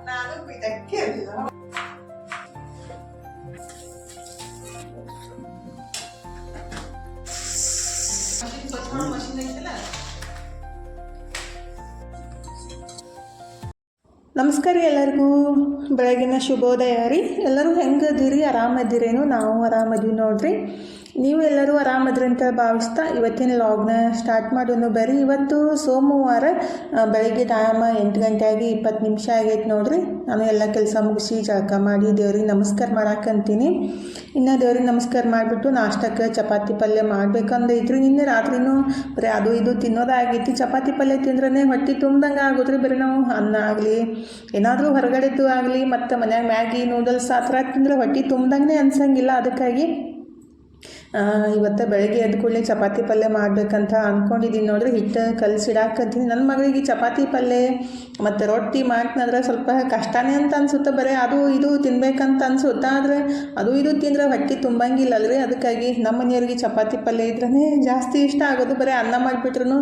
ನಾನು ಇದಕ್ಕೆ ಅಲ್ಲ. ನಮಸ್ಕಾರ ಎಲ್ಲರಿಗೂ, ಬೆಳಗಿನ ಶುಭೋದಯ ರೀ. ಎಲ್ಲರೂ ಹೆಂಗದಿರಿ? ಆರಾಮದಿರೇನು? ನಾವು ಆರಾಮದೀವಿ ನೋಡ್ರಿ. ನೀವು ಎಲ್ಲರೂ ಆರಾಮದ್ರಿ ಅಂತ ಭಾವಿಸ್ತಾ ಇವತ್ತಿನ ಲಾಗ್ನ ಸ್ಟಾರ್ಟ್ ಮಾಡೋನು ಬರ್ರಿ. ಇವತ್ತು ಸೋಮವಾರ, ಬೆಳಗ್ಗೆ ಟೈಮ್ 8 ಗಂಟೆ ಆಗಿ 20 ನಿಮಿಷ ಆಗೈತೆ ನೋಡ್ರಿ. ನಾನು ಎಲ್ಲ ಕೆಲಸ ಮುಗಿಸಿ ಜಳಕ ಮಾಡಿ ದೇವ್ರಿಗೆ ನಮಸ್ಕಾರ ಮಾಡಾಕಂತೀನಿ. ಇನ್ನು ದೇವ್ರಿಗೆ ನಮಸ್ಕಾರ ಮಾಡಿಬಿಟ್ಟು ನಾಷ್ಟಕ್ಕೆ ಚಪಾತಿ ಪಲ್ಯ ಮಾಡ್ಬೇಕಂದೈತ್ರಿ. ನಿನ್ನೆ ರಾತ್ರಿನೂ ಬರೀ ಅದು ಇದು ತಿನ್ನೋದಾಗೈತಿ. ಚಪಾತಿ ಪಲ್ಯ ತಿಂದ್ರೇ ಹೊಟ್ಟೆ ತುಂಬ್ದಂಗೆ ಆಗೋದ್ರಿ. ಬರೀ ನಾವು ಅನ್ನ ಆಗಲಿ ಏನಾದರೂ ಹೊರಗಡೆದ್ದು ಆಗಲಿ ಮತ್ತು ಮನ್ಯಾಗ ಮ್ಯಾಗಿ ನೂಡಲ್ಸ್ ಆ ಥರ ತಿಂದರೆ ಹೊಟ್ಟೆ ತುಂಬ್ದಂಗೆ ಅನ್ಸಂಗಿಲ್ಲ. ಅದಕ್ಕಾಗಿ ಇವತ್ತು ಬೆಳಗ್ಗೆ ಎದ್ದು ಕೂಡಲೇ ಚಪಾತಿ ಪಲ್ಯ ಮಾಡಬೇಕಂತ ಅಂದ್ಕೊಂಡಿದ್ದೀನಿ ನೋಡ್ರಿ. ಹಿಟ್ಟು ಕಲಸಿಡಾಕಂತೀನಿ. ನನ್ನ ಮಗಳಿಗೆ ಚಪಾತಿ ಪಲ್ಯ ಮತ್ತು ರೊಟ್ಟಿ ಮಾಡ್ತಂದ್ರೆ ಸ್ವಲ್ಪ ಕಷ್ಟನೇ ಅಂತ ಅನ್ಸುತ್ತೆ. ಬರೀ ಅದು ಇದು ತಿನ್ಬೇಕಂತ ಅನ್ಸುತ್ತೆ. ಆದರೆ ಅದು ಇದು ತಿಂದರೆ ಹೊಟ್ಟೆ ತುಂಬಂಗಿಲ್ಲ ಅಲ್ರಿ. ಅದಕ್ಕಾಗಿ ನಮ್ಮ ಮನೆಯವ್ರಿಗೆ ಚಪಾತಿ ಪಲ್ಯ ಇದ್ರೇ ಜಾಸ್ತಿ ಇಷ್ಟ ಆಗೋದು. ಬರೀ ಅನ್ನ ಮಾಡಿಬಿಟ್ರು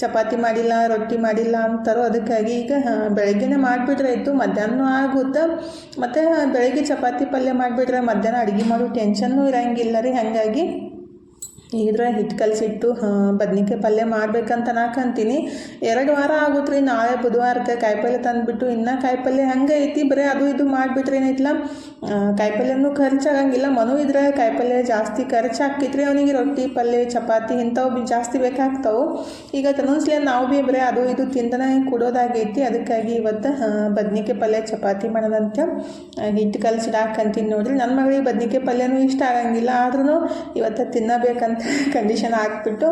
ಚಪಾತಿ ಮಾಡಿಲ್ಲ ರೊಟ್ಟಿ ಮಾಡಿಲ್ಲ ಅಂತಾರೋ. ಅದಕ್ಕಾಗಿ ಈಗ ಬೆಳಗ್ಗೆನೇ ಮಾಡಿಬಿಟ್ರೆ ಆಯಿತು, ಮಧ್ಯಾಹ್ನ ಆಗುತ್ತೆ. ಮತ್ತು ಬೆಳಗ್ಗೆ ಚಪಾತಿ ಪಲ್ಯ ಮಾಡಿಬಿಟ್ರೆ ಮಧ್ಯಾಹ್ನ ಅಡುಗೆ ಮಾಡೋ ಟೆನ್ಷನ್ನೂ ಇರೋಂಗಿಲ್ಲ ರೀ. ಹಾಗಾಗಿ ಇದ್ರೆ ಹಿಟ್ಟು ಕಲಸಿಟ್ಟು ಬದ್ನಿಕಾಯಿ ಪಲ್ಯ ಮಾಡ್ಬೇಕಂತ ನಾಕಂತೀನಿ. 2 ವಾರ ಆಗುತ್ತೆ ರೀ. ನಾಳೆ ಬುಧವಾರಕ್ಕೆ ಕಾಯಿಪಲ್ಯ ತಂದುಬಿಟ್ಟು ಇನ್ನೂ ಕಾಯಿಪಲ್ಯ ಹಂಗೆ ಐತಿ. ಬರೀ ಅದು ಇದು ಮಾಡಿಬಿಟ್ರೆ ಏನೈತಿಲ್ಲ, ಕಾಯಿಪಲ್ಯನೂ ಖರ್ಚಾಗಂಗಿಲ್ಲ. ಮನು ಇದ್ರೆ ಕಾಯಿಪಲ್ಯ ಜಾಸ್ತಿ ಖರ್ಚಾಗ್ತೈತ್ರಿ. ಅವನಿಗೆ ರೊಟ್ಟಿ ಪಲ್ಯ ಚಪಾತಿ ಇಂಥವು ಜಾಸ್ತಿ ಬೇಕಾಗ್ತಾವೆ. ಈಗ ತನ್ನೊಂದ್ಸಲ ನಾವು ಭೀ ಬರೀ ಅದು ಇದು ತಿಂದನೇ ಕೊಡೋದಾಗೈತಿ. ಅದಕ್ಕಾಗಿ ಇವತ್ತು ಬದ್ನಿಕಾಯಿ ಪಲ್ಯ ಚಪಾತಿ ಮಾಡೋದಂತ ಹಿಟ್ಟು ಕಲಸಿಡಾಕಂತೀನಿ ನೋಡ್ರಿ. ನನ್ನ ಮಗಳಿಗೆ ಬದ್ನಿಕಾಯಿ ಪಲ್ಯನೂ ಇಷ್ಟ ಆಗಂಗಿಲ್ಲ. ಆದ್ರೂ ಇವತ್ತು ತಿನ್ನಬೇಕಂತ ಕಂಡೀಷನ್ ಹಾಕ್ಬಿಟ್ಟು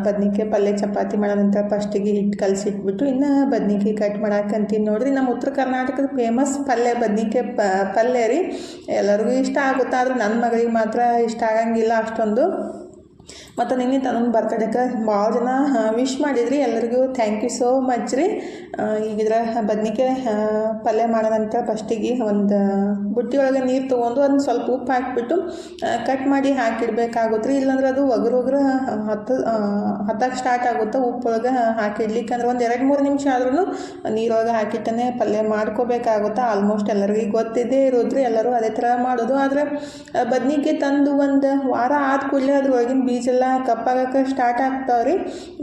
ಬದ್ನಿಕಾಯಿ ಪಲ್ಯ ಚಪಾತಿ ಮಾಡೋದಂತ ಫಸ್ಟಿಗೆ ಹಿಟ್ಟು ಕಲಸಿಟ್ಬಿಟ್ಟು ಇನ್ನು ಬದ್ನಿಕಾಯಿ ಕಟ್ ಮಾಡಾಕಂತೀನಿ ನೋಡ್ರಿ. ನಮ್ಮ ಉತ್ತರ ಕರ್ನಾಟಕದ ಫೇಮಸ್ ಪಲ್ಯ ಬದ್ನಿಕಾಯಿ ಪಲ್ಯ ರೀ. ಎಲ್ಲರಿಗೂ ಇಷ್ಟ ಆಗುತ್ತೆ. ಆದ್ರೆ ನನ್ನ ಮಗಳಿಗೆ ಮಾತ್ರ ಇಷ್ಟ ಆಗಂಗಿಲ್ಲ ಅಷ್ಟೊಂದು. ಮತ್ತು ನಿನ್ನೆ ತನ್ನ ಬರ್ತಡೇಗೆ ಭಾಳ ಜನ ವಿಶ್ ಮಾಡಿದ್ರಿ. ಎಲ್ಲರಿಗೂ ಥ್ಯಾಂಕ್ ಯು ಸೋ ಮಚ್ ರೀ. ಈಗಿದ್ರೆ ಬದ್ನಿಕಾಯಿ ಪಲ್ಯ ಮಾಡೋದಂತ ಫಸ್ಟಿಗೆ ಒಂದು ಬುಟ್ಟಿ ಒಳಗೆ ನೀರು ತೊಗೊಂಡು ಅದನ್ನ ಸ್ವಲ್ಪ ಉಪ್ಪು ಹಾಕಿಬಿಟ್ಟು ಕಟ್ ಮಾಡಿ ಹಾಕಿಡ್ಬೇಕಾಗುತ್ತೆ ರೀ. ಇಲ್ಲಾಂದ್ರೆ ಅದು ಒಗರು ಹತ್ತಕ್ಕೆ ಸ್ಟಾರ್ಟ್ ಆಗುತ್ತೆ. ಉಪ್ಪೊಳಗೆ ಹಾಕಿಡ್ಲಿಕ್ಕಂದ್ರೆ ಒಂದು 2-3 ನಿಮಿಷ ಆದ್ರೂ ನೀರೊಳಗೆ ಹಾಕಿಟ್ಟನೆ ಪಲ್ಯ ಮಾಡ್ಕೋಬೇಕಾಗುತ್ತೆ. ಆಲ್ಮೋಸ್ಟ್ ಎಲ್ಲರಿಗೂ ಗೊತ್ತಿದ್ದೇ ಇರೋದ್ರಿ. ಎಲ್ಲರೂ ಅದೇ ಥರ ಮಾಡೋದು. ಆದರೆ ಬದ್ನಿಕಾಯಿ ತಂದು ಒಂದು ವಾರ ಆದ ಕೂಡಲೇ ಅದ್ರೊಳಗಿನ ಬೀಜೆಲ್ಲ ಕಪ್ಪಾಗಕ್ಕೆ ಸ್ಟಾರ್ಟ್ ಆಗ್ತಾವ್ರಿ.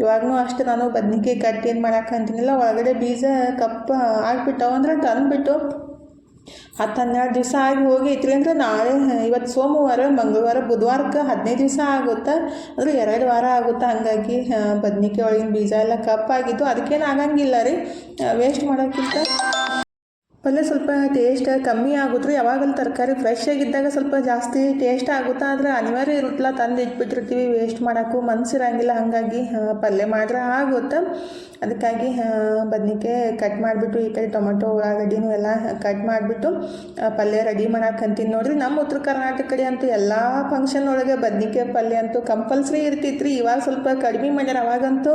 ಇವಾಗೂ ಅಷ್ಟೇ ನಾನು ಬದ್ನಿಕಾಯಿ ಕಟ್ ಏನು ಮಾಡಾಕಂತೀನಿಲ್ಲ, ಒಳಗಡೆ ಬೀಜ ಕಪ್ಪು ಆಗಿಬಿಟ್ಟವು. ಅಂದ್ರೆ ತಂದುಬಿಟ್ಟು 10-12 ದಿವಸ ಆಗಿ ಹೋಗೈತ್ರಿ. ಅಂದರೆ ನಾಳೆ ಇವತ್ತು ಸೋಮವಾರ, ಮಂಗಳವಾರ, ಬುಧವಾರಕ್ಕೆ 15 ದಿವಸ ಆಗುತ್ತೆ. ಅಂದರೆ 2 ವಾರ ಆಗುತ್ತೆ. ಹಾಗಾಗಿ ಬದ್ನಿಕಾಯಿ ಒಳಗಿನ ಬೀಜ ಎಲ್ಲ ಕಪ್ಪಾಗಿತ್ತು. ಅದಕ್ಕೇನು ಆಗಂಗಿಲ್ಲ ರೀ. ವೇಸ್ಟ್ ಮಾಡೋಕ್ಕಿಂತ ಪಲ್ಯ ಸ್ವಲ್ಪ ಟೇಸ್ಟ್ ಕಮ್ಮಿ ಆಗುತ್ತೆ ರೀ. ಯಾವಾಗಲೂ ತರಕಾರಿ ಫ್ರೆಶ್ ಆಗಿದ್ದಾಗ ಸ್ವಲ್ಪ ಜಾಸ್ತಿ ಟೇಸ್ಟ್ ಆಗುತ್ತೆ. ಆದರೆ ಅನಿವಾರ್ಯ ಇರುತ್ತಲ್ಲ, ತಂದು ಇಟ್ಬಿಟ್ಟಿರ್ತೀವಿ, ವೇಸ್ಟ್ ಮಾಡೋಕ್ಕೂ ಮನಸ್ಸಿರಂಗಿಲ್ಲ. ಹಾಗಾಗಿ ಪಲ್ಯ ಮಾಡಿದ್ರೆ ಆಗುತ್ತೆ. ಅದಕ್ಕಾಗಿ ಬದ್ನಿಕಾಯಿ ಕಟ್ ಮಾಡಿಬಿಟ್ಟು ಈ ಕಡೆ ಟೊಮೆಟೊ ಉಳ್ಳಾಗಡ್ಡಿನೂ ಎಲ್ಲ ಕಟ್ ಮಾಡಿಬಿಟ್ಟು ಪಲ್ಯ ರೆಡಿ ಮಾಡಾಕಂತೀನಿ ನೋಡ್ರಿ. ನಮ್ಮ ಉತ್ತರ ಕರ್ನಾಟಕ ಕಡೆ ಅಂತೂ ಎಲ್ಲ ಫಂಕ್ಷನ್ ಒಳಗೆ ಬದ್ನಿಕಾಯಿ ಪಲ್ಯ ಅಂತೂ ಕಂಪಲ್ಸರಿ ಇರ್ತಿತ್ತು ರೀ. ಇವಾಗ ಸ್ವಲ್ಪ ಕಡಿಮೆ ಮಾಡ್ಯಾರ. ಅವಾಗಂತೂ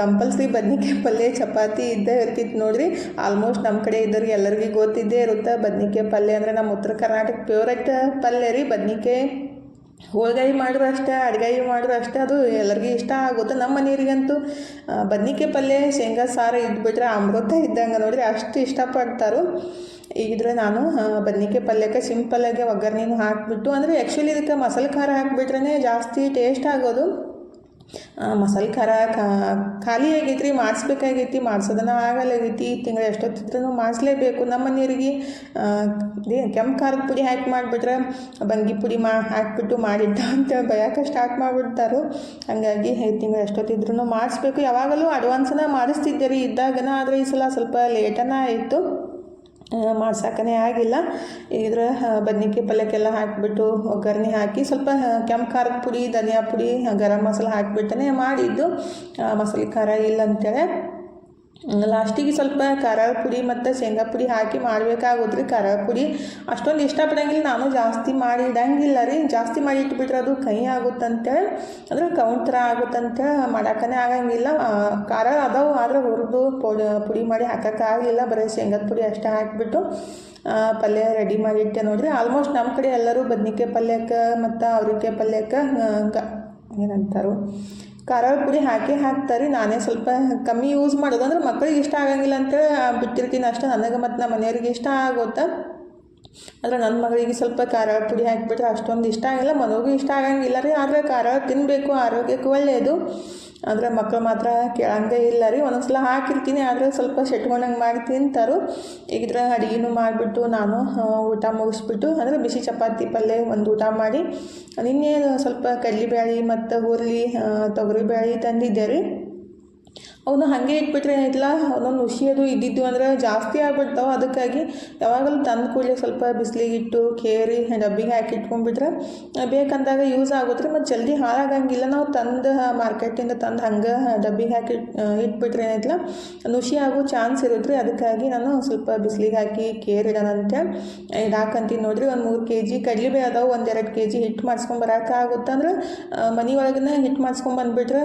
ಕಂಪಲ್ಸರಿ ಬದ್ನಿಕಾಯಿ ಪಲ್ಯ ಚಪಾತಿ ಇದ್ದೇ ಇರ್ತಿತ್ತು ನೋಡ್ರಿ. ಆಲ್ಮೋಸ್ಟ್ ನಮ್ಮ ಕಡೆ ಇದ್ದವ್ರಿಗೆ ಎಲ್ಲರಿಗೂ ಗೊತ್ತಿದ್ದೇ ಇರುತ್ತೆ. ಬದ್ನಿಕಾಯಿ ಪಲ್ಯ ಅಂದರೆ ನಮ್ಮ ಉತ್ತರ ಕರ್ನಾಟಕ ಫೇವ್ರೇಟ್ ಪಲ್ಯ ರೀ. ಬದ್ನಿಕಾಯಿ ಹೋಳ್ಗಾಯಿ ಮಾಡಿದ್ರು ಅಷ್ಟೇ, ಅಡ್ಗಾಯಿ ಮಾಡಿದ್ರು ಅಷ್ಟೇ, ಅದು ಎಲ್ಲರಿಗೂ ಇಷ್ಟ ಆಗುತ್ತೆ. ನಮ್ಮ ಮನೆಯವರಿಗಂತೂ ಬದ್ನಿಕಾಯಿ ಪಲ್ಯ ಶೇಂಗಾ ಸಾರು ಇದ್ಬಿಟ್ರೆ ಅಮೃತ ಇದ್ದಂಗೆ ನೋಡ್ರಿ, ಅಷ್ಟು ಇಷ್ಟಪಡ್ತಾರೋ. ಈಗಿದ್ರೆ ನಾನು ಬದ್ನಿಕಾಯಿ ಪಲ್ಯಕ್ಕೆ ಸಿಂಪಲ್ಲಾಗಿ ಒಗ್ಗರಣೆನೂ ಹಾಕಿಬಿಟ್ಟು, ಅಂದರೆ ಆ್ಯಕ್ಚುಲಿ ಇದಕ್ಕೆ ಮಸಾಲೆ ಖಾರ ಹಾಕಿಬಿಟ್ರೆ ಜಾಸ್ತಿ ಟೇಸ್ಟ್ ಆಗೋದು. ಮಸಾಲೆ ಖಾರ ಖಾಲಿ ಆಗೈತ್ರಿ, ಮಾಡಿಸ್ಬೇಕಾಗೈತಿ. ಮಾಡಿಸೋದನ್ನ ಆಗಲಾಗೈತಿ. ತಿಂಗಳು ಎಷ್ಟೊತ್ತಿದ್ರೂ ಮಾಡಿಸ್ಲೇಬೇಕು. ನಮ್ಮ ಮನೆಯವರಿಗೆ ಕೆಂಪು ಖಾರದ ಪುಡಿ ಹಾಕಿ ಮಾಡಿಬಿಟ್ರೆ ಬಂಗಿ ಪುಡಿ ಹಾಕಿಬಿಟ್ಟು ಮಾಡಿದ್ದ ಅಂತ ಬಯಕ್ಕೆ ಸ್ಟಾರ್ಟ್ ಮಾಡಿಬಿಡ್ತಾರೋ. ಹಾಗಾಗಿ ತಿಂಗಳು ಎಷ್ಟೊತ್ತಿದ್ರೂ ಮಾಡಿಸ್ಬೇಕು. ಯಾವಾಗಲೂ ಅಡ್ವಾನ್ಸನ್ನ ಮಾಡಿಸ್ತಿದ್ದೆ ರೀ ಇದ್ದಾಗನ. ಆದರೆ ಈ ಸಲ ಸ್ವಲ್ಪ ಲೇಟನ ಆಯಿತು, ಮಾಡ್ಸಕ್ಕನೇ ಆಗಿಲ್ಲ. ಇದ್ರ ಬದ್ನಿಕಾಯಿ ಪಲ್ಯಕ್ಕೆಲ್ಲ ಹಾಕಿಬಿಟ್ಟು ಒಗ್ಗರಣೆ ಹಾಕಿ ಸ್ವಲ್ಪ ಕೆಂಪು ಖಾರದ ಪುಡಿ, ಧನಿಯಾ ಪುಡಿ, ಗರಂ ಮಸಾಲ ಹಾಕಿಬಿಟ್ಟನೆ ಮಾಡಿದ್ದು. ಮಸಾಲೆ ಖಾರ ಇಲ್ಲ ಅಂತೇಳಿ ಲಾಸ್ಟಿಗೆ ಸ್ವಲ್ಪ ಖಾರ ಪುಡಿ ಮತ್ತು ಶೇಂಗಾ ಪುಡಿ ಹಾಕಿ ಮಾಡಬೇಕಾಗುತ್ತೆ ರೀ. ಖಾರ ಪುಡಿ ಅಷ್ಟೊಂದು ಇಷ್ಟಪಡಂಗಿಲ್ಲ, ನಾನು ಜಾಸ್ತಿ ಮಾಡಿ ಇಡಂಗಿಲ್ಲ ರೀ. ಜಾಸ್ತಿ ಮಾಡಿ ಇಟ್ಬಿಟ್ರೆ ಅದು ಕೈ ಆಗುತ್ತಂತೇಳಿ, ಅಂದರೆ ಕೌಂಟ್ ಥರ ಆಗುತ್ತಂತೇಳಿ ಮಾಡೋಕ್ಕನೇ ಆಗಂಗಿಲ್ಲ. ಖಾರ ಅದಾವು, ಆದರೆ ಹುರಿದು ಪುಡಿ ಮಾಡಿ ಹಾಕೋಕ್ಕಾಗಲಿಲ್ಲ. ಬರೀ ಶೇಂಗಾದ ಪುಡಿ ಅಷ್ಟೇ ಹಾಕಿಬಿಟ್ಟು ಪಲ್ಯ ರೆಡಿ ಮಾಡಿಟ್ಟೆ ನೋಡ್ರಿ. ಆಲ್ಮೋಸ್ಟ್ ನಮ್ಮ ಕಡೆ ಎಲ್ಲರೂ ಬದ್ನಿಕಾಯಿ ಪಲ್ಯಕ್ಕೆ ಮತ್ತು ಅವ್ರಿಕಾಯಿ ಪಲ್ಯಕ್ಕೆ ಏನಂತಾರೋ ಖಾರ ಪುಡಿ ಹಾಕ್ತಾರೆ. ನಾನೇ ಸ್ವಲ್ಪ ಕಮ್ಮಿ ಯೂಸ್ ಮಾಡೋದು, ಅಂದ್ರೆ ಮಕ್ಕಳಿಗೆ ಇಷ್ಟ ಆಗಂಗಿಲ್ಲ ಅಂತೇಳಿ ಬಿಟ್ಟಿರ್ತೀನಿ ಅಷ್ಟೇ. ನನಗೆ ಮತ್ತು ನಮ್ಮ ಮನೆಯವ್ರಿಗೆ ಇಷ್ಟ ಆಗುತ್ತೆ. ಆದರೆ ನನ್ನ ಮಗಳಿಗೆ ಸ್ವಲ್ಪ ಖಾರ ಪುಡಿ ಹಾಕಿಬಿಟ್ರೆ ಅಷ್ಟೊಂದು ಇಷ್ಟ ಆಗಿಲ್ಲ, ಮನೆಗೂ ಇಷ್ಟ ಆಗಂಗಿಲ್ಲ ರೀ. ಆದರೆ ಖಾರ ತಿನ್ನಬೇಕು, ಆರೋಗ್ಯಕ್ಕೆ ಒಳ್ಳೆಯದು. ಆದರೆ ಮಕ್ಕಳು ಮಾತ್ರ ಕೇಳಂಗೆ ಇಲ್ಲ ರೀ. ಒಂದೊಂದು ಸಲ ಹಾಕಿರ್ತೀನಿ, ಆದರೆ ಸ್ವಲ್ಪ ಸೆಟ್ಕೊಂಡಂಗೆ ಮಾಡಿ ತಿಂತಾರು. ಈಗಿದ್ರೆ ಅಡುಗೆನೂ ಮಾಡಿಬಿಟ್ಟು ನಾನು ಊಟ ಮುಗಿಸ್ಬಿಟ್ಟು, ಅಂದರೆ ಬಿಸಿ ಚಪಾತಿ ಪಲ್ಯ ಒಂದು ಊಟ ಮಾಡಿ, ನಿನ್ನೆ ಸ್ವಲ್ಪ ಕಡ್ಲೆಬೇಳೆ ಮತ್ತು ಹುರುಳಿ ತೊಗರಿಬೇಳೆ ತಂದಿದ್ದೆ ರೀ. ಅವನು ಹಾಗೆ ಇಟ್ಬಿಟ್ರೆ ಏನಿಲ್ಲ, ಒಂದೊಂದು ಹುಸಿ ಅದು ಇದ್ದಿದ್ದು ಅಂದರೆ ಜಾಸ್ತಿ ಆಗ್ಬಿಡ್ತಾವೆ. ಅದಕ್ಕಾಗಿ ಯಾವಾಗಲೂ ತಂದು ಕೂಡಲೇ ಸ್ವಲ್ಪ ಬಿಸಿಲಿಗಿಟ್ಟು ಕೇರಿ ಡಬ್ಬಿಗೆ ಹಾಕಿ ಇಟ್ಕೊಂಡ್ಬಿಟ್ರೆ ಬೇಕಂದಾಗ ಯೂಸ್ ಆಗುತ್ತೆ. ಮತ್ತು ಜಲ್ದಿ ಹಾಳಾಗಂಗಿಲ್ಲ. ನಾವು ತಂದು ಮಾರ್ಕೆಟಿಂದ ತಂದು ಹಂಗೆ ಡಬ್ಬಿಗೆ ಹಾಕಿ ಇಟ್ಬಿಟ್ರೆ ಏನಿಲ್ಲ ನುಸಿ ಆಗೋ ಚಾನ್ಸ್ ಇರುತ್ತೆ. ಅದಕ್ಕಾಗಿ ನಾನು ಸ್ವಲ್ಪ ಬಿಸಿಲಿಗೆ ಹಾಕಿ ಕೇರ್ ಇಡೋಣಂತೆ ಇಡಾಕಂತೀನಿ ನೋಡಿರಿ. ಒಂದು 3 kg ಕಡ್ಲೆಬೇಳೆ ಅದಾವೆ, 1-2 kg ಹಿಟ್ಟು ಮಾಡಿಸ್ಕೊಂಬರಕ್ಕಾಗುತ್ತೆ. ಅಂದ್ರೆ ಮನೆಯೊಳಗನ್ನ ಹಿಟ್ಟು ಮಾಡಿಸ್ಕೊಂಬಂದ್ಬಿಟ್ರೆ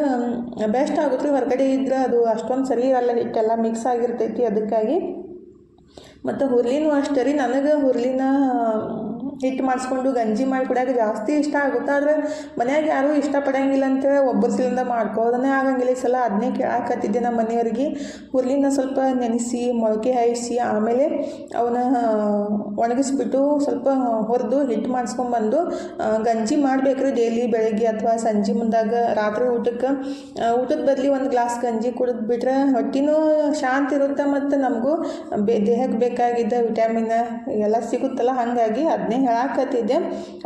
ಬೆಸ್ಟ್ ಆಗುತ್ತೆ. ಹೊರಗಡೆ ಇದ್ರೆ ಅದು ಅಷ್ಟೊಂದು ಸರಿ ಇರಲ್ಲ, ಹಿಟ್ಟೆಲ್ಲ ಮಿಕ್ಸ್ ಆಗಿರ್ತೈತಿ. ಅದಕ್ಕಾಗಿ ಮತ್ತು ಹುರ್ಲಿನೂ ಅಷ್ಟೇ ರೀ. ನನಗೆ ಹುರ್ಲಿನ ಹಿಟ್ಟು ಮಾಡಿಸ್ಕೊಂಡು ಗಂಜಿ ಮಾಡಿ ಕುಡಿಯೋಕೆ ಜಾಸ್ತಿ ಇಷ್ಟ ಆಗುತ್ತೆ. ಆದರೆ ಮನ್ಯಾಗ ಯಾರೂ ಇಷ್ಟಪಡೋಂಗಿಲ್ಲ ಅಂತೇಳಿ ಒಬ್ಬರು ಸಿಲಿಂದ ಮಾಡ್ಕೊಳ್ಳೋದನ್ನೇ ಆಗಂಗಿಲ್ಲ. ಈ ಸಲ ಅದನ್ನೇ ಕೇಳಾಕತ್ತಿದ್ದೆ ನಮ್ಮ ಮನೆಯವ್ರಿಗೆ. ಹುರ್ಲಿನ ಸ್ವಲ್ಪ ನೆನೆಸಿ ಮೊಳಕೆ ಹಾಯಿಸಿ ಆಮೇಲೆ ಅವನ್ನ ಒಣಗಿಸ್ಬಿಟ್ಟು ಸ್ವಲ್ಪ ಹುರಿದು ಹಿಟ್ಟು ಮಾಡಿಸ್ಕೊಂಬಂದು ಗಂಜಿ ಮಾಡಬೇಕ್ರಿ ಡೈಲಿ ಬೆಳಗ್ಗೆ ಅಥವಾ ಸಂಜೆ ಮುಂದಾಗ. ರಾತ್ರಿ ಊಟದ ಬದಲಿ ಒಂದು ಗ್ಲಾಸ್ ಗಂಜಿ ಕುಡಿದ್ಬಿಟ್ರೆ ಹೊಟ್ಟೆನೂ ಶಾಂತಿ ಇರುತ್ತೆ ಮತ್ತು ನಮಗೂ ದೇಹಕ್ಕೆ ಬೇಕಾಗಿದ್ದ ವಿಟಮಿನ್ ಎಲ್ಲ ಸಿಗುತ್ತಲ್ಲ. ಹಾಗಾಗಿ ಅದನ್ನೇ ಹೇಳಾಕತ್ತಿದ್ದೆ.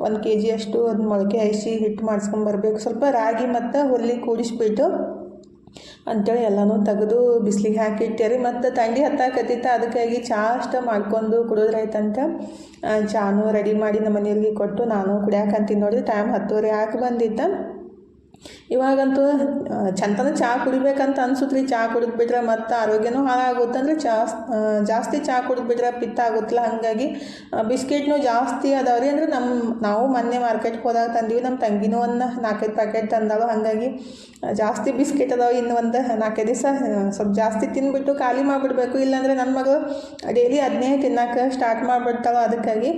1 kg ಅಷ್ಟು ಅದು ಮೊಳಕೆ ಹಾಯಿಸಿ ಹಿಟ್ಟು ಮಾಡಿಸ್ಕೊಂಬರ್ಬೇಕು. ಸ್ವಲ್ಪ ರಾಗಿ ಮತ್ತು ಹುರುಳಿ ಕೂಡಿಸ್ಬಿಟ್ಟು ಅಂಥೇಳಿ ಎಲ್ಲನೂ ತೆಗೆದು ಬಿಸಿಲಿಗೆ ಹಾಕಿಟ್ಟೆ ರೀ. ಮತ್ತು ಥಂಡಿ ಹತ್ತಾಕತ್ತಿತ್ತು, ಅದಕ್ಕಾಗಿ ಚಹಾ ಅಷ್ಟು ಮಾಡ್ಕೊಂಡು ಕುಡಿದ್ರಾಯ್ತಂತ ಚಾನೂ ರೆಡಿ ಮಾಡಿ ನಮ್ಮ ಮನೆಯವ್ರಿಗೆ ಕೊಟ್ಟು ನಾನು ಕುಡಿಯಾಕಂತೀನಿ ನೋಡಿದ್ರೆ ಟೈಮ್ 10:30 ಆಗಿ ಬಂದಿತ್ತು. ಇವಾಗಂತೂ ಚಂತನ ಚಹಾ ಕುಡಿಬೇಕಂತ ಅನ್ಸುತ್ತೆ ರೀ. ಚಹಾ ಕುಡಿದ್ಬಿಟ್ರೆ ಮತ್ತು ಆರೋಗ್ಯನೂ ಹಾಳಾಗುತ್ತೆ. ಅಂದರೆ ಜಾಸ್ತಿ ಚಹಾ ಕುಡಿದ್ಬಿಟ್ರೆ ಪಿತ್ತ ಆಗುತ್ತಲ್ಲ. ಹಾಗಾಗಿ ಬಿಸ್ಕೆಟ್ನೂ ಜಾಸ್ತಿ ಅದಾವೆ ರೀ. ಅಂದರೆ ನಾವು ಮೊನ್ನೆ ಮಾರ್ಕೆಟ್ಗೆ ಹೋದಾಗ ತಂದೀವಿ. ನಮ್ಮ ತಂಗಿನೂ ಒಂದು 4-5 ಪ್ಯಾಕೆಟ್ ತಂದಾಳು. ಹಾಗಾಗಿ ಜಾಸ್ತಿ ಬಿಸ್ಕೆಟ್ ಅದಾವೆ. ಇನ್ನು ಒಂದು 4-5 ದಿವಸ ಸ್ವಲ್ಪ ಜಾಸ್ತಿ ತಿಂದ್ಬಿಟ್ಟು ಖಾಲಿ ಮಾಡಿಬಿಡ್ಬೇಕು. ಇಲ್ಲಾಂದರೆ ನನ್ನ ಮಗಳು ಡೈಲಿ ಅದನ್ನೇ ತಿನ್ನೋಕೆ ಸ್ಟಾರ್ಟ್ ಮಾಡಿಬಿಡ್ತಾಳೆ. ಅದಕ್ಕಾಗಿ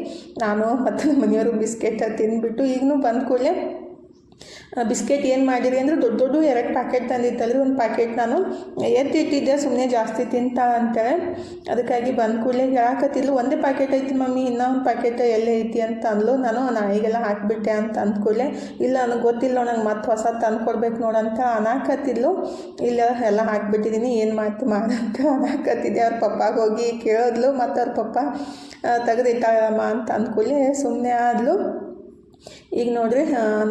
ನಾನು ಮತ್ತು ನಮ್ಮ ಮನೆಯವರು ಬಿಸ್ಕೆಟ್ ತಿಂದ್ಬಿಟ್ಟು ಈಗಲೂ ಬಂದ ಕೂಡಲೇ ಬಿಸ್ಕೆಟ್ ಏನು ಮಾಡಿರಿ ಅಂದರೆ ದೊಡ್ಡ 2 ಪ್ಯಾಕೆಟ್ ತಂದಿತ್ತಲ್ರಿ. ಒಂದು ಪ್ಯಾಕೆಟ್ ನಾನು ಎತ್ತಿಟ್ಟಿದ್ದೆ ಸುಮ್ಮನೆ ಜಾಸ್ತಿ ತಿಂತಾಳೆ ಅಂತೇಳಿ. ಅದಕ್ಕಾಗಿ ಬಂದ ಕೂಡಲೇ ಹೇಳಾಕತ್ತಿದ್ಲು, ಒಂದೇ ಪ್ಯಾಕೆಟ್ ಐತಿ ಮಮ್ಮಿ, ಇನ್ನೂ ಒಂದು ಪ್ಯಾಕೆಟ್ ಎಲ್ಲೇ ಐತಿ ಅಂತ ಅಂದ್ಲು. ನಾನು ನಾಯಿಗೆಲ್ಲ ಹಾಕಿಬಿಟ್ಟೆ ಅಂತ ಅಂದ ಕೂಡಲೇ ಇಲ್ಲ ನನಗೆ ಗೊತ್ತಿಲ್ಲ, ನಂಗೆ ಮತ್ತೆ ಹೊಸ ತಂದು ಕೊಡ್ಬೇಕು ನೋಡಂತ ಅನ್ನಾಕತ್ತಿದ್ಲು. ಇಲ್ಲ ಎಲ್ಲ ಹಾಕಿಬಿಟ್ಟಿದ್ದೀನಿ, ಏನು ಮಾಡಂತ ಅನ್ನಾಕತ್ತಿದ್ದೆ. ಅವ್ರ ಪಪ್ಪಾಗೆ ಹೋಗಿ ಕೇಳಿದ್ಲು. ಮತ್ತು ಅವ್ರ ಪಪ್ಪ ತೆಗೆದಿಟ್ಟಾಳಮ್ಮ ಅಂತ ಅಂದ ಕೂಡಲೇ ಸುಮ್ಮನೆ ಆದ್ಲು. ಈಗ ನೋಡ್ರಿ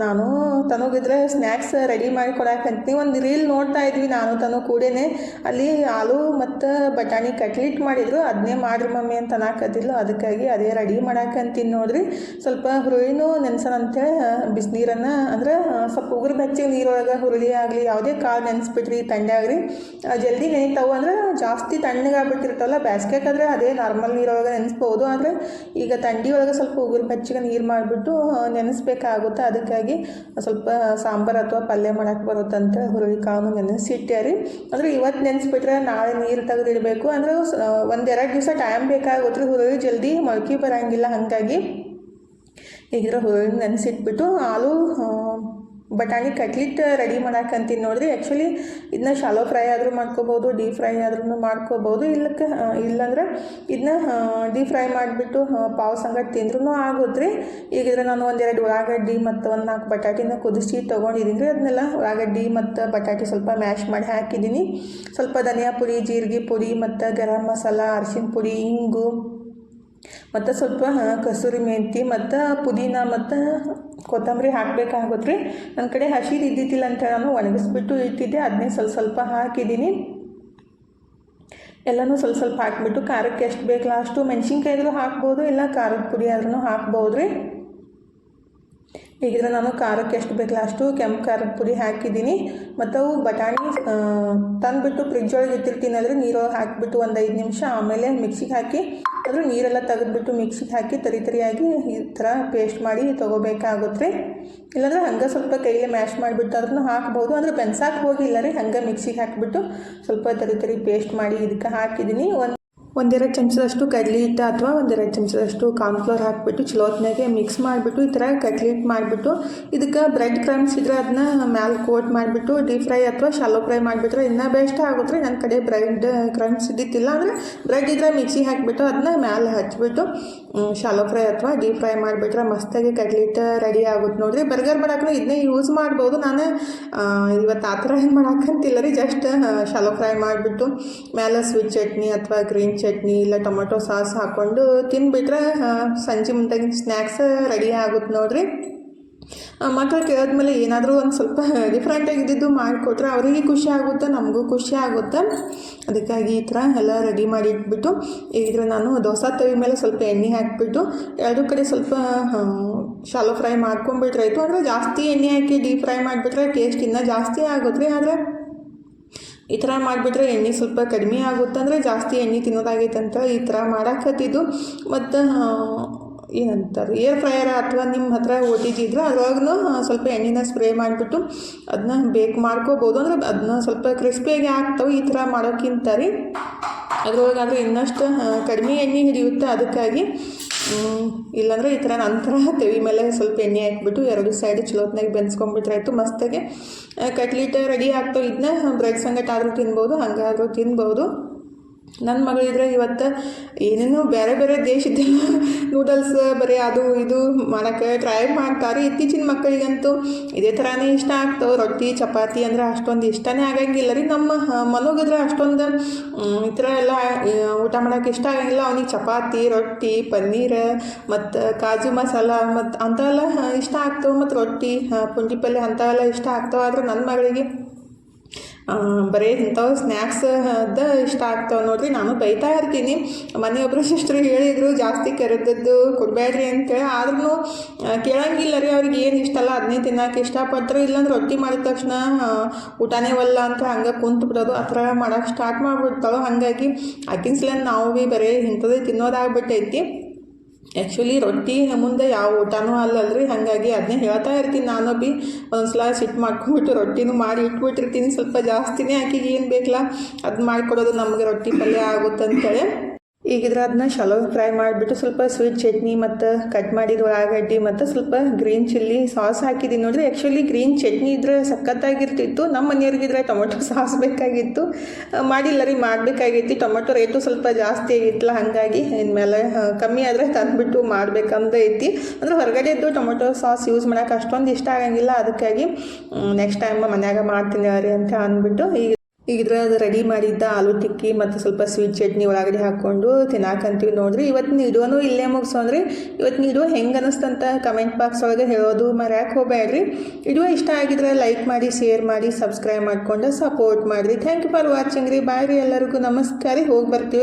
ನಾನು ತನಗಿದ್ರೆ ಸ್ನ್ಯಾಕ್ಸ್ ರೆಡಿ ಮಾಡಿ ಕೊಡಾಕಂತೀನಿ. ಒಂದು ರೀಲ್ ನೋಡ್ತಾ ಇದ್ವಿ ನಾನು ತನೂ ಕೂಡೇನೆ. ಅಲ್ಲಿ ಆಲೂ ಮತ್ತು ಬಟಾಣಿ ಕಟ್ಲಿಟ್ ಮಾಡಿದ್ರು. ಅದನ್ನೇ ಮಾಡ್ರಿ ಮಮ್ಮಿ ಅಂತ ಅನ್ನಕತ್ತಿದ್ಲು. ಅದಕ್ಕಾಗಿ ಅದೇ ರೆಡಿ ಮಾಡಾಕಂತೀನಿ ನೋಡ್ರಿ. ಸ್ವಲ್ಪ ಹುರುಳಿನೂ ನೆನ್ಸೋಣಂತೇಳಿ ಬಿಸಿನೀರನ್ನು ಅಂದ್ರೆ ಸ್ವಲ್ಪ ಉಗುರು ಬೆಚ್ಚಗೆ ನೀರೊಳಗೆ ಹುರುಳಿ ಆಗಲಿ ಯಾವುದೇ ಕಾಳು ನೆನೆಸ್ಬಿಟ್ರಿ ತಂಡ್ಯಾಗ್ರಿ ಜಲ್ದಿ ನೆನಿತಾವು. ಅಂದ್ರೆ ಜಾಸ್ತಿ ತಣ್ಣಗಾಗ್ಬಿಟ್ಟಿರ್ತಾವಲ್ಲ, ಬೇಸಿಗೆಗಾದ್ರೆ ಅದೇ ನಾರ್ಮಲ್ ನೀರೊಳಗೆ ನೆನೆಸ್ಬೋದು. ಆದರೆ ಈಗ ಥಂಡಿ ಒಳಗೆ ಸ್ವಲ್ಪ ಉಗುರು ಬೆಚ್ಚಗೆ ನೀರು ಮಾಡಿಬಿಟ್ಟು ನೆನೆಸ್ಬೇಕಾಗುತ್ತೆ. ಅದಕ್ಕಾಗಿ ಸ್ವಲ್ಪ ಸಾಂಬಾರು ಅಥವಾ ಪಲ್ಯ ಮಾಡೋಕ್ಕೆ ಬರುತ್ತಂತ ಹುರುಳಿ ಕಾಳು ನೆನೆಸಿಟ್ಟೆ ರೀ. ಅಂದರೆ ಇವತ್ತು ನೆನೆಸ್ಬಿಟ್ರೆ ನಾಳೆ ನೀರು ತೆಗೆದಿಡಬೇಕು. ಅಂದರೆ 1-2 ದಿವಸ ಟೈಮ್ ಬೇಕಾಗುತ್ತೆ. ಹುರುಳಿ ಜಲ್ದಿ ಮೊಳಕೆ ಬರೋಂಗಿಲ್ಲ. ಹಾಗಾಗಿ ಈಗಿರೋ ಹುರುಳಿ ನೆನೆಸಿಟ್ಬಿಟ್ಟು ಆಲೂ ಬಟಾಣಿ ಕಟ್ಲಿಟ್ ರೆಡಿ ಮಾಡಾಕಂತೀನಿ ನೋಡ್ರಿ. ಆ್ಯಕ್ಚುಲಿ ಇದನ್ನ ಶಾಲೋ ಫ್ರೈ ಆದರೂ ಮಾಡ್ಕೋಬೋದು, ಡೀಪ್ ಫ್ರೈ ಆದ್ರೂ ಮಾಡ್ಕೋಬೋದು. ಇಲ್ಲಾಂದ್ರೆ ಇದನ್ನ ಡೀಪ್ ಫ್ರೈ ಮಾಡಿಬಿಟ್ಟು ಪಾವ್ ಸಂಗಟ್ ತಿಂದ್ರೂ ಆಗುತ್ತೆ. ಈಗಿದ್ರೆ ನಾನು 1-2 ಉಳ್ಳಾಗಡ್ಡಿ ಮತ್ತು 1-4 ಬಟಾಟಿನ ಕುದಿಸಿ ತೊಗೊಂಡಿದ್ದೀನಿ ರೀ. ಅದನ್ನೆಲ್ಲ ಉಳ್ಳಾಗಡ್ಡಿ ಮತ್ತು ಬಟಾಟಿ ಸ್ವಲ್ಪ ಮ್ಯಾಶ್ ಮಾಡಿ ಹಾಕಿದ್ದೀನಿ. ಸ್ವಲ್ಪ ಧನಿಯಾ ಪುಡಿ, ಜೀರಿಗೆ ಪುಡಿ ಮತ್ತು ಗರಂ ಮಸಾಲ, ಅರಿಶಿನ ಪುಡಿ, ಇಂಗು ಮತ್ತು ಸ್ವಲ್ಪ ಕಸೂರಿ ಮೆಂತಿ ಮತ್ತು ಪುದೀನ ಮತ್ತು ಕೊತ್ತಂಬರಿ ಹಾಕಬೇಕಾಗುತ್ತೆ ರೀ. ನನ್ನ ಕಡೆ ಹಸಿದು ಇದ್ದಿದ್ದಿಲ್ಲ ಅಂತ ನಾನು ಒಣಗಿಸ್ಬಿಟ್ಟು ಇಟ್ಟಿದ್ದೆ. ಅದನ್ನೇ ಸ್ವಲ್ಪ ಹಾಕಿದ್ದೀನಿ. ಎಲ್ಲನೂ ಸ್ವಲ್ಪ ಹಾಕಿಬಿಟ್ಟು ಖಾರಕ್ಕೆ ಎಷ್ಟು ಬೇಕಲ್ಲ ಅಷ್ಟು ಮೆಣಸಿನ್ಕಾಯಿ ಆದರೂ ಹಾಕ್ಬೋದು, ಇಲ್ಲ ಖಾರದ ಪುಡಿ ಆದ್ರೂ ಹಾಕ್ಬೋದು ರೀ. ಹೀಗಿದ್ರೆ ನಾನು ಖಾರಕ್ಕೆ ಎಷ್ಟು ಬೇಕಲ್ಲ ಅಷ್ಟು ಕೆಂಪು ಖಾರದ ಪುಡಿ ಹಾಕಿದ್ದೀನಿ. ಮತ್ತು ಅವು ಬಟಾಣಿ ತಂದುಬಿಟ್ಟು ಫ್ರಿಜ್ ಒಳಗೆ ಇಟ್ಟಿರ್ತೀನಿ. ಅಂದರೆ ನೀರೊಳಗೆ ಹಾಕಿಬಿಟ್ಟು ಒಂದು 5 ನಿಮಿಷ ಆಮೇಲೆ ಮಿಕ್ಸಿಗೆ ಹಾಕಿ ಅದ್ರ ನೀರೆಲ್ಲ ತೆಗೆದ್ಬಿಟ್ಟು ಮಿಕ್ಸಿಗೆ ಹಾಕಿ ತರಿಯಾಗಿ ಈ ಥರ ಪೇಸ್ಟ್ ಮಾಡಿ ತೊಗೋಬೇಕಾಗುತ್ತೆ ರೀ. ಇಲ್ಲಾಂದ್ರೆ ಹಂಗೆ ಸ್ವಲ್ಪ ಕೈಗೆ ಮ್ಯಾಶ್ ಮಾಡಿಬಿಟ್ಟು ಅದನ್ನು ಹಾಕ್ಬೋದು. ಅಂದರೆ ಬೆನ್ಸಾಕೆ ಹೋಗಿಲ್ಲ ರೀ. ಹಂಗೆ ಮಿಕ್ಸಿಗೆ ಹಾಕಿಬಿಟ್ಟು ಸ್ವಲ್ಪ ತರಿ ಪೇಸ್ಟ್ ಮಾಡಿ ಇದಕ್ಕೆ ಹಾಕಿದ್ದೀನಿ. ಒಂದೆರಡು ಚಮಚದಷ್ಟು ಕಡಲೆ ಹಿಟ್ಟು ಅಥವಾ ಒಂದೆರಡು ಚಮಚದಷ್ಟು ಕಾರ್ನ್ಫ್ಲೋರ್ ಹಾಕಿಬಿಟ್ಟು ಚಲೋತ್ನಾಗೆ ಮಿಕ್ಸ್ ಮಾಡಿಬಿಟ್ಟು ಈ ಥರ ಕಟ್ಲೆಟ್ ಮಾಡಿಬಿಟ್ಟು ಇದಕ್ಕೆ ಬ್ರೆಡ್ ಕ್ರಮ್ಸ್ ಇದ್ರೆ ಅದನ್ನ ಮ್ಯಾಲೆ ಕೋಟ್ ಮಾಡಿಬಿಟ್ಟು ಡೀಪ್ ಫ್ರೈ ಅಥವಾ ಶಾಲೋ ಫ್ರೈ ಮಾಡಿಬಿಟ್ರೆ ಇನ್ನೂ ಬೆಸ್ಟ್ ಆಗುತ್ತೆ. ನನ್ನ ಕಡೆ ಬ್ರೆಡ್ ಕ್ರಮ್ಸ್ ಇದ್ದಿತ್ತಿಲ್ಲ ಅಂದರೆ ಬ್ರೆಡ್ ಇದ್ರೆ ಮಿಕ್ಸಿ ಹಾಕಿಬಿಟ್ಟು ಅದನ್ನ ಮ್ಯಾಲೆ ಹಚ್ಬಿಟ್ಟು ಶಾಲೋ ಫ್ರೈ ಅಥವಾ ಡೀಪ್ ಫ್ರೈ ಮಾಡಿಬಿಟ್ರೆ ಮಸ್ತಾಗಿ ಕಟ್ಲೆಟ್ ರೆಡಿ ಆಗುತ್ತೆ ನೋಡಿರಿ. ಬರ್ಗರ್ ಮಾಡೋಕ್ಕೂ ಇದನ್ನೇ ಯೂಸ್ ಮಾಡ್ಬೋದು. ನಾನು ಇವತ್ತು ಆ ಥರ ಏನು ಮಾಡೋಕ್ಕಂತಿಲ್ಲ ರೀ, ಜಸ್ಟ್ ಶಾಲೋ ಫ್ರೈ ಮಾಡಿಬಿಟ್ಟು ಮೇಲೆ ಸ್ವೀಟ್ ಚಟ್ನಿ ಅಥವಾ ಗ್ರೀನ್ ಚಟ್ನಿ ಇಲ್ಲ ಟೊಮೊಟೊ ಸಾಸ್ ಹಾಕ್ಕೊಂಡು ತಿಂದುಬಿಟ್ರೆ ಸಂಜೆ ಮುಂದಾಗಿನ ಸ್ನ್ಯಾಕ್ಸ್ ರೆಡಿ ಆಗುತ್ತೆ ನೋಡಿರಿ. ಮಕ್ಕಳು ಕೇಳಿದ್ಮೇಲೆ ಏನಾದರೂ ಒಂದು ಸ್ವಲ್ಪ ಡಿಫ್ರೆಂಟಾಗಿದ್ದು ಮಾಡಿಕೊಟ್ರೆ ಅವರಿಗೆ ಖುಷಿ ಆಗುತ್ತೆ, ನಮಗೂ ಖುಷಿ ಆಗುತ್ತೆ. ಅದಕ್ಕಾಗಿ ಈ ಥರ ಎಲ್ಲ ರೆಡಿ ಮಾಡಿ ಇಟ್ಬಿಟ್ಟು ಈಗ ನಾನು ದೋಸೆ ತವಿ ಮೇಲೆ ಸ್ವಲ್ಪ ಎಣ್ಣೆ ಹಾಕಿಬಿಟ್ಟು ಎರಡೂ ಕಡೆ ಸ್ವಲ್ಪ ಶಾಲೋ ಫ್ರೈ ಮಾಡ್ಕೊಂಬಿಟ್ರಾಯ್ತು. ಅಂದರೆ ಜಾಸ್ತಿ ಎಣ್ಣೆ ಹಾಕಿ ಡೀಪ್ ಫ್ರೈ ಮಾಡಿಬಿಟ್ರೆ ಟೇಸ್ಟ್ ಇನ್ನೂ ಜಾಸ್ತಿ ಆಗುತ್ತೆ. ಆದರೆ ಈ ಥರ ಮಾಡಿಬಿಟ್ರೆ ಎಣ್ಣೆ ಸ್ವಲ್ಪ ಕಡಿಮೆ ಆಗುತ್ತೆ, ಅಂದರೆ ಜಾಸ್ತಿ ಎಣ್ಣೆ ತಿನ್ನೋದಾಗೈತೆ ಅಂತ ಈ ಥರ ಮಾಡಾಕತ್ತಿದ್ದು. ಮತ್ತು ಏನಂತಾರೆ ಏರ್ ಫ್ರೈಯರ್ ಅಥವಾ ನಿಮ್ಮ ಹತ್ರ OTG ಇದ್ರೆ ಅದ್ರೊಳಗೂ ಸ್ವಲ್ಪ ಎಣ್ಣೆನ ಸ್ಪ್ರೇ ಮಾಡಿಬಿಟ್ಟು ಅದನ್ನ ಬೇಕ್ ಮಾಡ್ಕೋಬೋದು. ಅಂದರೆ ಅದನ್ನ ಸ್ವಲ್ಪ ಕ್ರಿಸ್ಪಿಯಾಗಿ ಆಗ್ತವೆ ಈ ಥರ ಮಾಡೋಕ್ಕಿಂತ ರೀ. ಅದ್ರೊಳಗಾದರೆ ಇನ್ನಷ್ಟು ಕಡಿಮೆ ಎಣ್ಣೆ ಹಿಡಿಯುತ್ತೆ. ಅದಕ್ಕಾಗಿ ಇಲ್ಲಾಂದರೆ ಈ ಥರ ನಂತರ ತೆವಿ ಮೇಲೆ ಸ್ವಲ್ಪ ಎಣ್ಣೆ ಹಾಕಿಬಿಟ್ಟು ಎರಡು ಸೈಡ್ ಚಲೋತ್ನಾಗಿ ಬೆನ್ಸ್ಕೊಂಡ್ಬಿಟ್ರಾಯ್ತು. ಮಸ್ತಾಗೆ ಕಟ್ಲೆಟ್ ರೆಡಿ ಆಗ್ತಾವೆ. ಇದನ್ನ ಬ್ರೆಡ್ ಸಂಗಟ ಆದರೂ ತಿನ್ಬೋದು, ಹಂಗಾದರೂ ತಿನ್ಬೋದು. ನನ್ನ ಮಗಳಿದ್ರೆ ಇವತ್ತು ಏನೇನೋ ಬೇರೆ ಬೇರೆ ದೇಶದ್ದೆಲ್ಲ ನೂಡಲ್ಸ್ ಬರೀ ಅದು ಇದು ಮಾಡೋಕ್ಕೆ ಟ್ರೈ ಮಾಡ್ತಾರೆ. ಇತ್ತೀಚಿನ ಮಕ್ಕಳಿಗಂತೂ ಇದೇ ಥರನೇ ಇಷ್ಟ ಆಗ್ತವೆ. ರೊಟ್ಟಿ ಚಪಾತಿ ಅಂದರೆ ಅಷ್ಟೊಂದು ಇಷ್ಟನೇ ಆಗಂಗಿಲ್ಲ ರೀ. ನಮ್ಮ ಮನೋಗಿದ್ರೆ ಅಷ್ಟೊಂದು ಈ ಥರ ಎಲ್ಲ ಊಟ ಮಾಡೋಕ್ಕೆ ಇಷ್ಟ ಆಗಂಗಿಲ್ಲ. ಅವನಿಗೆ ಚಪಾತಿ ರೊಟ್ಟಿ ಪನ್ನೀರ್ ಮತ್ತು ಕಾಜು ಮಸಾಲ ಮತ್ತು ಅಂಥವೆಲ್ಲ ಇಷ್ಟ ಆಗ್ತವೆ. ಮತ್ತು ರೊಟ್ಟಿ ಪುಂಡಿ ಪಲ್ಯ ಅಂಥವೆಲ್ಲ ಇಷ್ಟ ಆಗ್ತವೆ. ಆದರೆ ನನ್ನ ಮಗಳಿಗೆ ಬರೀ ಇಂಥವು ಸ್ನ್ಯಾಕ್ಸ್ ಇಷ್ಟ ಆಗ್ತಾವೆ ನೋಡಿರಿ. ನಾನು ಬೈತಾ ಇರ್ತೀನಿ. ಮನೆಯೊಬ್ಬರು ಸಿಸ್ಟ್ರು ಹೇಳಿದರು ಜಾಸ್ತಿ ಕರೆದದ್ದು ಕೊಡಬೇಡ್ರಿ ಅಂತೇಳಿ. ಆದ್ರೂ ಕೇಳಂಗಿಲ್ಲ ರೀ. ಅವ್ರಿಗೆ ಏನು ಇಷ್ಟಲ್ಲ ಅದನ್ನೇ ತಿನ್ನೋಕೆ ಇಷ್ಟಪಡ್ತಾರೆ. ಇಲ್ಲಾಂದ್ರೆ ರೊಟ್ಟಿ ಮಾಡಿದ ತಕ್ಷಣ ಊಟನೇ ಒಲ್ಲ ಅಂತ ಹಂಗೆ ಕುಂತು ಬಿಡೋದು, ಆ ಥರ ಮಾಡೋಕೆ ಸ್ಟಾರ್ಟ್ ಮಾಡಿಬಿಡ್ತಾವೆ. ಹಾಗಾಗಿ ಆಕಿನ ಸಲ ನಾವು ಭೀ ಬರೀ ಇಂಥದ್ದು ತಿನ್ನೋದಾಗ್ಬಿಟ್ಟೈತಿ. ಆ್ಯಕ್ಚುಲಿ ರೊಟ್ಟಿ ಮುಂದೆ ಯಾವ ಊಟನೂ ಅಲ್ಲಲ್ರಿ. ಹಾಗಾಗಿ ಅದನ್ನೇ ಹೇಳ್ತಾ ಇರ್ತೀನಿ. ನಾನು ಭೀ ಒಂದೊಂದ್ಸಲ ಸಿಟ್ಟು ಮಾಡ್ಕೊಂಬಿಟ್ಟು ರೊಟ್ಟಿನೂ ಮಾಡಿ ಇಟ್ಬಿಟ್ಟಿರ್ತೀನಿ. ಸ್ವಲ್ಪ ಜಾಸ್ತಿನೇ ಆಕಿಗೆ ಏನು ಬೇಕಲ್ಲ ಅದು ಮಾಡಿಕೊಡೋದು ನಮಗೆ ರೊಟ್ಟಿ ಪಲ್ಯ ಆಗುತ್ತೆ ಅಂತೇಳಿ. ಈಗಿದ್ರೆ ಅದನ್ನ ಶಾಲೋ ಫ್ರೈ ಮಾಡಿಬಿಟ್ಟು ಸ್ವಲ್ಪ ಸ್ವೀಟ್ ಚಟ್ನಿ ಮತ್ತು ಕಟ್ ಮಾಡಿದ ಉಳ್ಳಾಗಡ್ಡಿ ಮತ್ತು ಸ್ವಲ್ಪ ಗ್ರೀನ್ ಚಿಲ್ಲಿ ಸಾಸ್ ಹಾಕಿದ್ದೀನಿ ನೋಡಿರಿ. ಆ್ಯಕ್ಚುಲಿ ಗ್ರೀನ್ ಚಟ್ನಿ ಇದ್ರೆ ಸಖತ್ತಾಗಿರ್ತಿತ್ತು. ನಮ್ಮ ಮನೆಯವ್ರಿಗಿದ್ರೆ ಟೊಮೊಟೊ ಸಾಸ್ ಬೇಕಾಗಿತ್ತು, ಮಾಡಿಲ್ಲ ರೀ, ಮಾಡಬೇಕಾಗಿತ್ತು. ಟೊಮೊಟೊ ರೇಟು ಸ್ವಲ್ಪ ಜಾಸ್ತಿ ಆಗಿತ್ತಲ್ಲ, ಹಾಗಾಗಿ ಇನ್ಮೇಲೆ ಕಮ್ಮಿ ಆದರೆ ತಂದುಬಿಟ್ಟು ಮಾಡ್ಬೇಕಂತ ಐತಿ. ಅಂದರೆ ಹೊರಗಡೆದ್ದು ಟೊಮೊಟೊ ಸಾಸ್ ಯೂಸ್ ಮಾಡೋಕೆ ಅಷ್ಟೊಂದು ಇಷ್ಟ ಆಗಂಗಿಲ್ಲ. ಅದಕ್ಕಾಗಿ ನೆಕ್ಸ್ಟ್ ಟೈಮ್ ಮನ್ಯಾಗ ಮಾಡ್ತೀನಿ ರೀ ಅಂತ ಅಂದ್ಬಿಟ್ಟು ಈಗಿದ್ರೆ ಅದು ರೆಡಿ ಮಾಡಿದ್ದ ಆಲೂ ಟಿಕ್ಕಿ ಮತ್ತು ಸ್ವಲ್ಪ ಸ್ವೀಟ್ ಚಟ್ನಿ ಒಳಗಡೆ ಹಾಕ್ಕೊಂಡು ತಿನ್ನಾಕಂತೀವಿ ನೋಡ್ರಿ. ಇವತ್ತಿನ ವಿಡಿಯೋನು ಇಲ್ಲೇ ಮುಗಿಸೋನ್ರಿ. ಇವತ್ತಿನ ವಿಡಿಯೋ ಹೆಂಗೆ ಅನ್ನಿಸ್ತಂತ ಕಮೆಂಟ್ ಬಾಕ್ಸ್ ಒಳಗೆ ಹೇಳೋದು ಮರ್ಯಾಕೆ ಹೋಗಬೇಡ್ರಿ. ವಿಡಿಯೋ ಇಷ್ಟ ಆಗಿದ್ರೆ ಲೈಕ್ ಮಾಡಿ, ಶೇರ್ ಮಾಡಿ, ಸಬ್ಸ್ಕ್ರೈಬ್ ಮಾಡ್ಕೊಂಡು ಸಪೋರ್ಟ್ ಮಾಡಿರಿ. ಥ್ಯಾಂಕ್ ಯು ಫಾರ್ ವಾಚಿಂಗ್ ರೀ. ಬಾಯ್ ರೀ, ಎಲ್ಲರಿಗೂ ನಮಸ್ಕಾರ. ಹೋಗಿ ಬರ್ತೀವಿ.